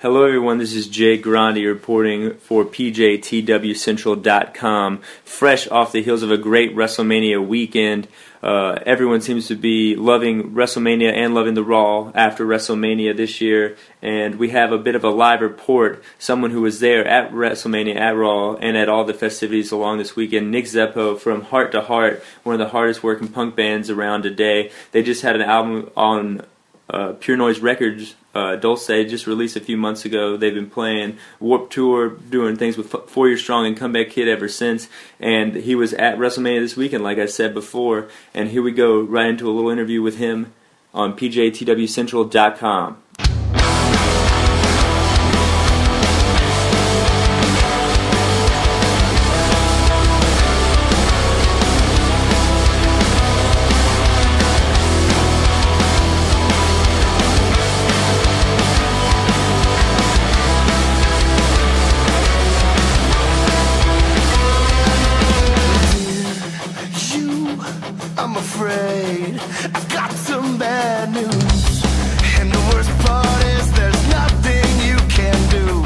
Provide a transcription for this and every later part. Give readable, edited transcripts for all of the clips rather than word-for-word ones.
Hello everyone, this is Jay Grandi reporting for PJTWCentral.com. Fresh off the heels of a great Wrestlemania weekend. Everyone seems to be loving Wrestlemania and loving the Raw after Wrestlemania this year. And we have a bit of a live report, someone who was there at Wrestlemania, at Raw, and at all the festivities along this weekend. Nick Zoppo from Heart to Heart, one of the hardest working punk bands around today. They just had an album on Pure Noise Records, Dulce, just released a few months ago. They've been playing Warped Tour, doing things with 4 Year Strong and Comeback Kid ever since, and he was at WrestleMania this weekend, like I said before, and here we go right into a little interview with him on PJTWCentral.com. I'm afraid I've got some bad news, and the worst part is there's nothing you can do.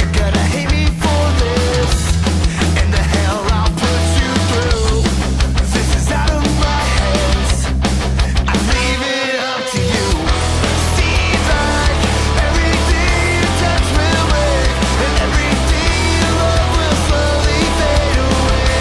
You're gonna hate me for this, and the hell I'll put you through. This is out of my hands, I leave it up to you. Seems like everything you touch will break, and everything you love will slowly fade away.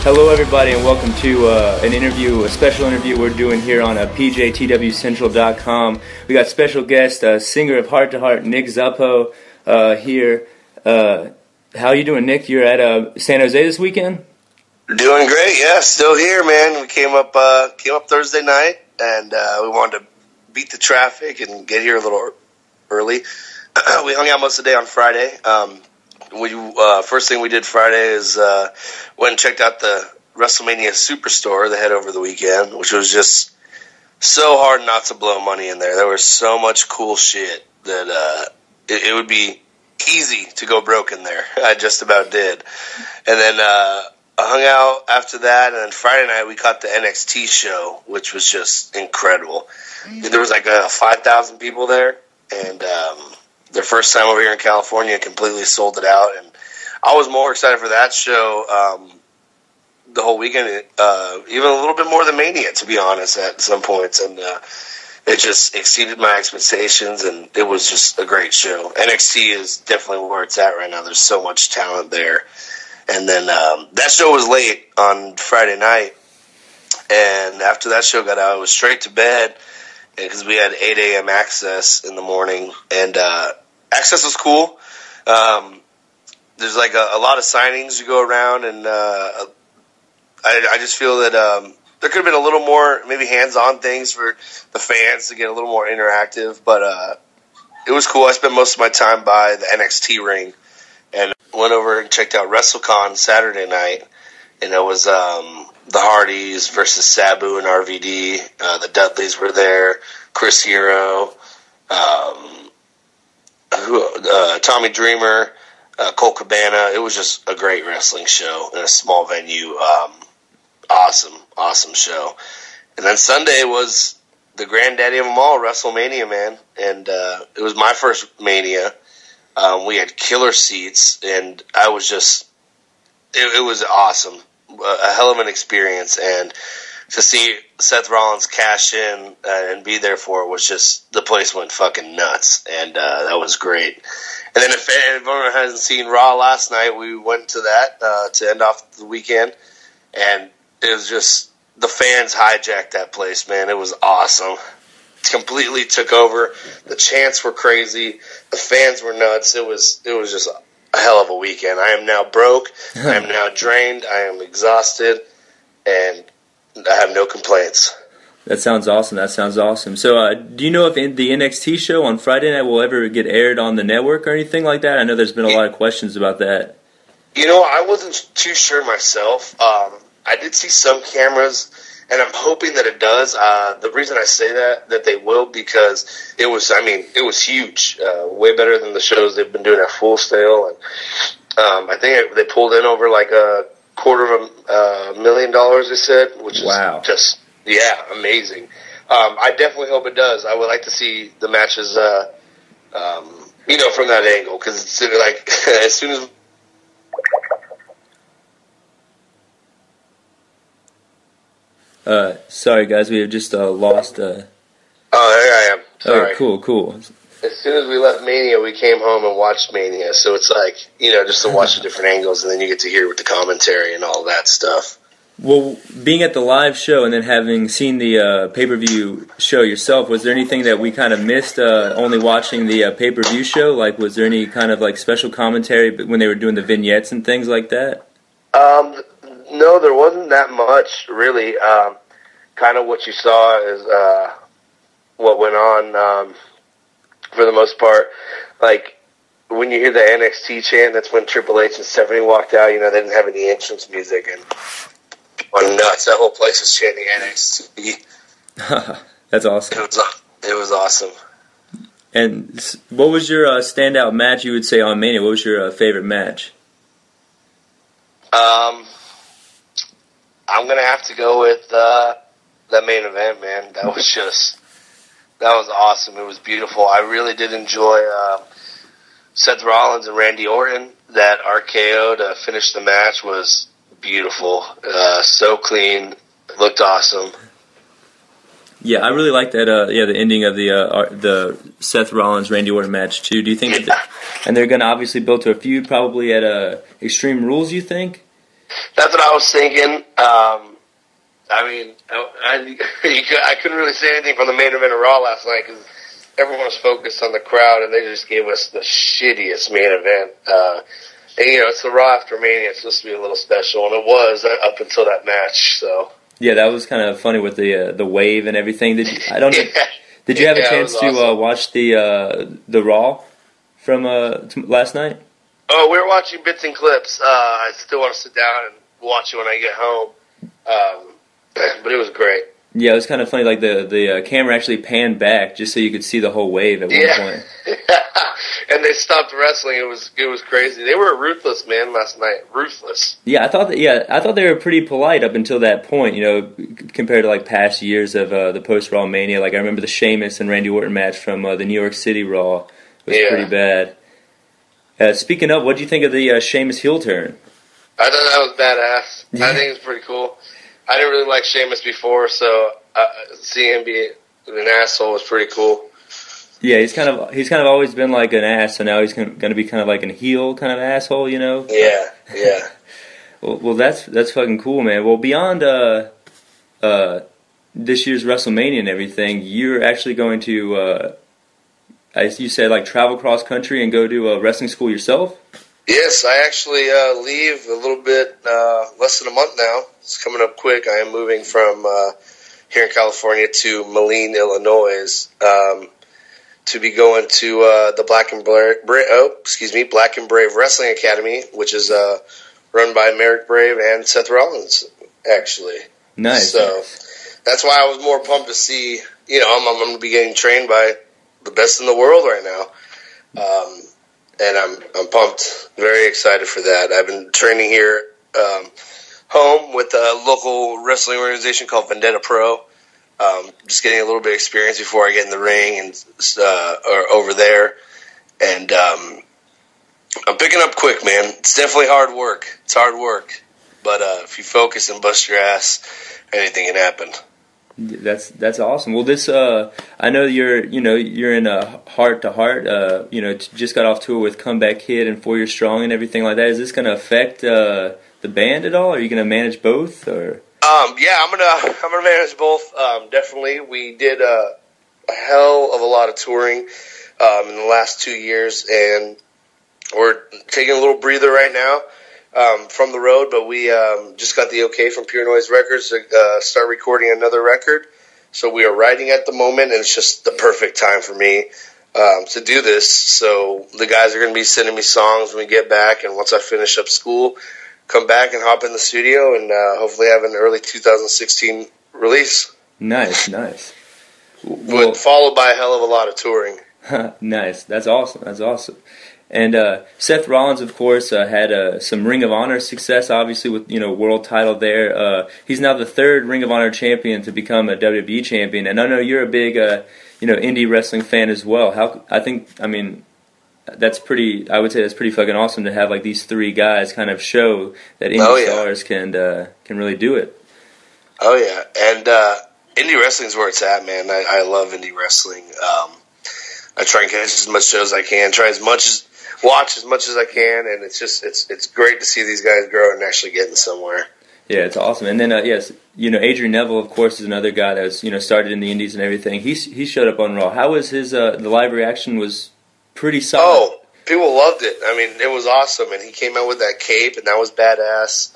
Hello everybody and welcome to a special interview we're doing here on PJTWCentral.com. We got special guest, singer of Heart to Heart, Nick Zoppo here. How are you doing, Nick? You're at San Jose this weekend? Doing great, yeah. Still here, man. We came up Thursday night, and we wanted to beat the traffic and get here a little early. We hung out most of the day on Friday. First thing we did Friday is went and checked out the WrestleMania Superstore they had over the weekend, which was just so hard not to blow money in there. There was so much cool shit that it would be easy to go broke in there. I just about did. And then I hung out after that, and then Friday night we caught the NXT show, which was just incredible. There was like 5,000 people there, and their first time over here in California, completely sold it out, and I was more excited for that show the whole weekend, even a little bit more than Mania, to be honest, at some points, and it just exceeded my expectations, and it was just a great show. NXT is definitely where it's at right now. There's so much talent there, and then that show was late on Friday night, and after that show got out, I was straight to bed, because we had 8 a.m. access in the morning, and access was cool. There's like a lot of signings you go around, and I just feel that there could have been a little more maybe hands-on things for the fans to get a little more interactive, but it was cool. I spent most of my time by the NXT ring, and went over and checked out WrestleCon Saturday night, and it was the Hardys versus Sabu and RVD. The Dudleys were there, Chris Hero, Tommy Dreamer, Colt Cabana. It was just a great wrestling show in a small venue. Awesome show. And then Sunday was the granddaddy of them all, WrestleMania, man. And it was my first Mania. We had killer seats, and I was just, it was awesome. A hell of an experience, and to see Seth Rollins cash in and be there for it was just, the place went fucking nuts, and that was great. And then if anyone hasn't seen Raw last night, we went to that to end off the weekend, and it was just, the fans hijacked that place, man. It was awesome. Completely took over. The chants were crazy. The fans were nuts. It was just a hell of a weekend. I am now broke. I am now drained. I am exhausted, and I have no complaints. That sounds awesome. That sounds awesome. So, do you know if the NXT show on Friday night will ever get aired on the network or anything like that? I know there's been a lot of questions about that. You know, I wasn't too sure myself. I did see some cameras, and I'm hoping that it does. The reason I say that they will, because it was huge. Way better than the shows they've been doing at Full Sail. And I think they pulled in over like $250,000, they said, which is just, amazing. I definitely hope it does. I would like to see the matches, from that angle, because it's like, as soon as... Sorry guys, we have just lost... Oh, there I am. Sorry. Oh, cool. As soon as we left Mania, we came home and watched Mania. So it's like, just to watch the different angles, and then you get to hear with the commentary and all that stuff. Well, being at the live show and then having seen the pay-per-view show yourself, was there anything that we kind of missed only watching the pay-per-view show? Like, was there any kind of like special commentary when they were doing the vignettes and things like that? No, there wasn't that much, really. Kind of what you saw is what went on for the most part. Like, when you hear the NXT chant, that's when Triple H and Stephanie walked out. They didn't have any entrance music, and went nuts. That whole place was chanting NXT. That's awesome. It was awesome. And what was your standout match, you would say, on Mania? What was your favorite match? I'm going to have to go with that main event, man. That was awesome. It was beautiful. I really did enjoy Seth Rollins and Randy Orton. That RKO to finish the match was beautiful. So clean. Looked awesome. Yeah, I really like that. The ending of the Seth Rollins Randy Orton match too. Do you think? And they're going to obviously build to a feud, probably at Extreme Rules. You think? That's what I was thinking. I couldn't really say anything from the main event of Raw last night because everyone was focused on the crowd, and they just gave us the shittiest main event. It's the Raw after Mania. It's supposed to be a little special, and it was up until that match. So yeah, that was kind of funny with the wave and everything. Did you have a chance to watch the Raw from last night? Oh, we were watching bits and clips. I still want to sit down and watch it when I get home. But it was great. Yeah, it was kind of funny. Like the camera actually panned back just so you could see the whole wave at one point. And they stopped wrestling. It was crazy. They were ruthless, man, last night. Ruthless. Yeah, I thought they were pretty polite up until that point. Compared to like past years of the post Raw Mania. Like I remember the Sheamus and Randy Orton match from the New York City Raw was pretty bad. Speaking of, what do you think of the Sheamus heel turn? I thought that was badass. Yeah. I think it was pretty cool. I didn't really like Sheamus before, so seeing him be an asshole was pretty cool. Yeah, he's kind of always been like an ass, so now he's going to be kind of like a heel kind of asshole, Yeah. Well, that's fucking cool, man. Well, beyond this year's WrestleMania and everything, you're actually going to, as you said, like travel cross country and go to a wrestling school yourself? Yes, I actually leave a little bit less than a month now. It's coming up quick. I am moving from here in California to Moline, Illinois, to be going to the Black and Brave Wrestling Academy, which is run by Merrick Brave and Seth Rollins, actually. Nice. So that's why I was more pumped to see. I'm going to be getting trained by the best in the world right now. And I'm pumped, very excited for that. I've been training here home with a local wrestling organization called Vendetta Pro. Just getting a little bit of experience before I get in the ring and or over there. And I'm picking up quick, man. It's definitely hard work. It's hard work, but if you focus and bust your ass, anything can happen. That's awesome. Well, this I know you're in a Heart to Heart. Just got off tour with Comeback Kid and 4 Year Strong and everything like that. Is this going to affect the band at all? Are you going to manage both? Or yeah, I'm gonna manage both. Definitely, we did a hell of a lot of touring in the last 2 years, and we're taking a little breather right now. From the road, but we just got the okay from Pure Noise Records to start recording another record. So we are writing at the moment, and it's just the perfect time for me to do this. So the guys are going to be sending me songs when we get back, and once I finish up school, come back and hop in the studio and hopefully have an early 2016 release. Nice. Well, followed by a hell of a lot of touring. Nice. That's awesome. And Seth Rollins, of course, had some Ring of Honor success, obviously, with world title there. He's now the third Ring of Honor champion to become a WWE champion. And I know you're a big indie wrestling fan as well. I would say that's pretty fucking awesome to have like these three guys kind of show that indie stars can really do it. Oh yeah, and indie wrestling is where it's at, man. I love indie wrestling. I try and catch as much shows as I can, watch as much as I can, and it's great to see these guys grow and actually getting somewhere. Yeah, it's awesome. And then Adrian Neville, of course, is another guy that was started in the indies and everything. He showed up on Raw. How was his the live reaction? Was pretty solid. Oh, people loved it. I mean, it was awesome, and he came out with that cape, and that was badass.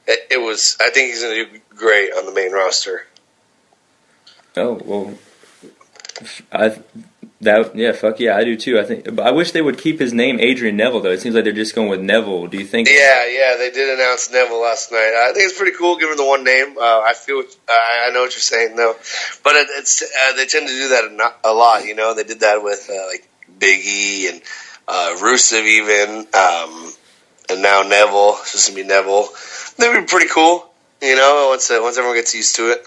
It was. I think he's going to do great on the main roster. Oh well, fuck yeah, I do too. I wish they would keep his name Adrian Neville though. It seems like they're just going with Neville. Do you think? Yeah, they did announce Neville last night. I think it's pretty cool, given the one name. I know what you're saying though, but they tend to do that a lot. They did that with like Big E and Rusev even, and now Neville. It's just gonna be Neville. That'd be pretty cool. Once everyone gets used to it.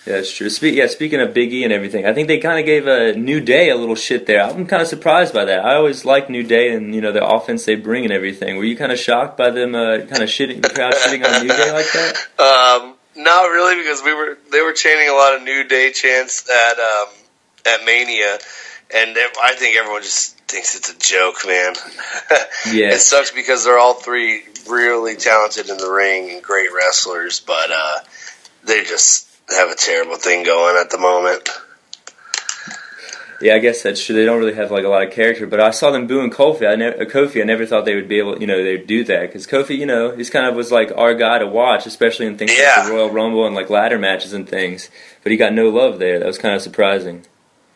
Yeah, that's true. Speaking of Big E and everything, I think they kind of gave New Day a little shit there. I'm kind of surprised by that. I always like New Day and the offense they bring and everything. Were you kind of shocked by them kind of the crowd shitting on New Day like that? Not really, because they were chanting a lot of New Day chants at Mania, and I think everyone just thinks it's a joke, man. Yeah, it sucks because they're all three really talented in the ring and great wrestlers, but they just have a terrible thing going at the moment. Yeah, I guess that's true. They don't really have like a lot of character, but I saw them booing Kofi. I never thought they would be able, they'd do that, because Kofi, he's kind of was like our guy to watch, especially in things like the Royal Rumble and like ladder matches and things. But he got no love there. That was kind of surprising.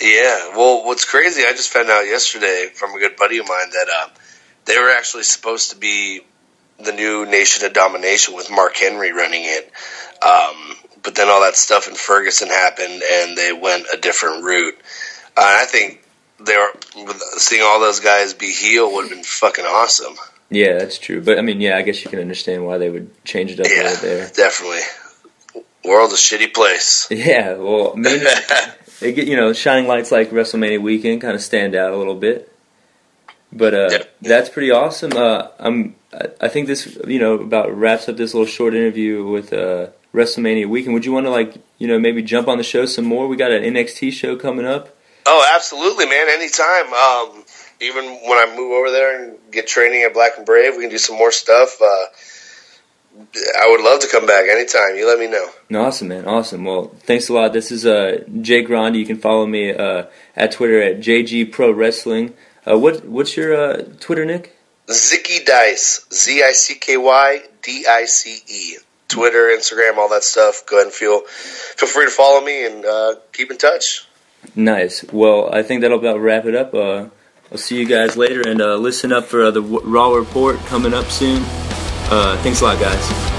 Yeah, well, what's crazy, I just found out yesterday from a good buddy of mine that they were actually supposed to be the new Nation of Domination with Mark Henry running it. But then all that stuff in Ferguson happened, and they went a different route. I think seeing all those guys be heel would have been fucking awesome. Yeah, that's true. But, I guess you can understand why they would change it up a little there. Definitely. World's a shitty place. Yeah, well, they get, shining lights like WrestleMania weekend kind of stand out a little bit. But that's pretty awesome. I think this, about wraps up this little short interview with WrestleMania weekend. Would you want to maybe jump on the show some more? We got an NXT show coming up. Oh, absolutely, man. Anytime. Even when I move over there and get training at Black and Brave, we can do some more stuff. I would love to come back anytime. You let me know. Awesome, man. Awesome. Well, thanks a lot. This is Jake Grandi. You can follow me at Twitter at JG Pro Wrestling. What's your Twitter, Nick? Zicky Dice. ZICKYDICE. Twitter, Instagram, all that stuff. Go ahead and feel free to follow me and keep in touch. Nice. Well, I think that'll about wrap it up. I'll see you guys later, and listen up for the Raw Report coming up soon. Thanks a lot, guys.